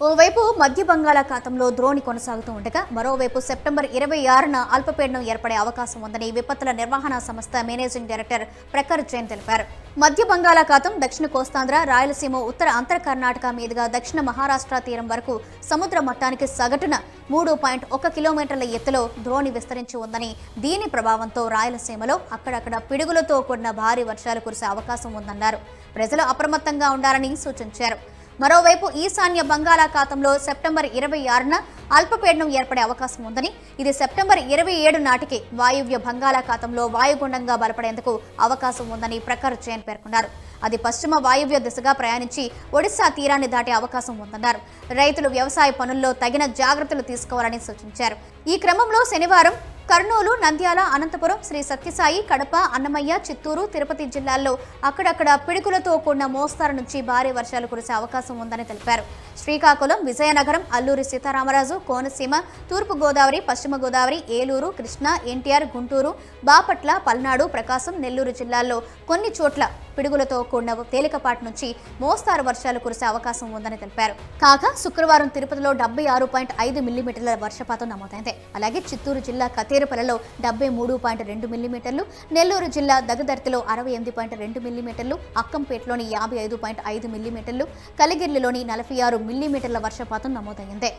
ఓవైపు మధ్య బంగాళాఖాతంలో ద్రోణి కొనసాగుతూ ఉండగా మరోవైపు సెప్టెంబర్ 26న అల్పపీడనం ఏర్పడే అవకాశం ఉందని విపత్తుల నిర్వహణ సంస్థ మేనేజింగ్ డైరెక్టర్ ప్రఖర్ జైన్ తెలిపారు. మధ్య బంగాళాఖాతం దక్షిణ కోస్తాంధ్ర, రాయలసీమ, ఉత్తర అంతర కర్ణాటక మీదుగా దక్షిణ మహారాష్ట్ర తీరం వరకు సముద్ర మట్టానికి సగటున 3.1 కిలోమీటర్ల ఎత్తులో ద్రోణి విస్తరించి ఉందని, దీని ప్రభావంతో రాయలసీమలో అక్కడక్కడ పిడుగులతో కూడిన భారీ వర్షాలు కురిసే అవకాశం ఉందన్నారు. ప్రజలు అప్రమత్తంగా ఉండాలని సూచించారు. మరోవైపు ఈశాన్య బంగాళాఖాతంలో సెప్టెంబర్ 26న అల్పపీడనం ఏర్పడే అవకాశం ఉందని, ఇది సెప్టెంబర్ 27 నాటికి వాయువ్య బంగాళాఖాతంలో వాయుగుండంగా బలపడేందుకు అవకాశం ఉందని ప్రఖర్ జైన్ పేర్కొన్నారు. అది పశ్చిమ వాయువ్య దిశగా ప్రయాణించి ఒడిశా తీరాన్ని దాటే అవకాశం ఉందన్నారు. రైతులు వ్యవసాయ పనుల్లో తగిన జాగ్రత్తలు తీసుకోవాలని సూచించారు. ఈ క్రమంలో శనివారం కర్నూలు, నంద్యాల, అనంతపురం, శ్రీ సత్యసాయి, కడప, అన్నమయ్య, చిత్తూరు, తిరుపతి జిల్లాల్లో అక్కడక్కడ పిడుగులతో కూడిన మోస్తారు నుంచి భారీ వర్షాలు కురిసే అవకాశం ఉందని తెలిపారు. శ్రీకాకుళం, విజయనగరం, అల్లూరి సీతారామరాజు, కోనసీమ, తూర్పు గోదావరి, పశ్చిమ గోదావరి, ఏలూరు, కృష్ణా, ఎన్టీఆర్, గుంటూరు, బాపట్ల, పల్నాడు, ప్రకాశం, నెల్లూరు జిల్లాల్లో కొన్ని చోట్ల పిడుగులతో కూడిన తేలికపాటి నుంచి మోస్తారు వర్షాలు కురిసే అవకాశం ఉందని తెలిపారు. కాగా శుక్రవారం తిరుపతిలో 76.5 మిల్లీమీటర్ల వర్షపాతం నమోదైంది. అలాగే చిత్తూరు జిల్లా కతేరుపల్లిలో 73.2 మిల్లీమీటర్లు, నెల్లూరు జిల్లా దగదర్తిలో 68.2 మిల్లీమీటర్లు, అక్కంపేటలోని 55.5 మిల్లీమీటర్లు, కలిగిరిలోని 46 మిల్లీమీటర్ల వర్షపాతం నమోదైంది.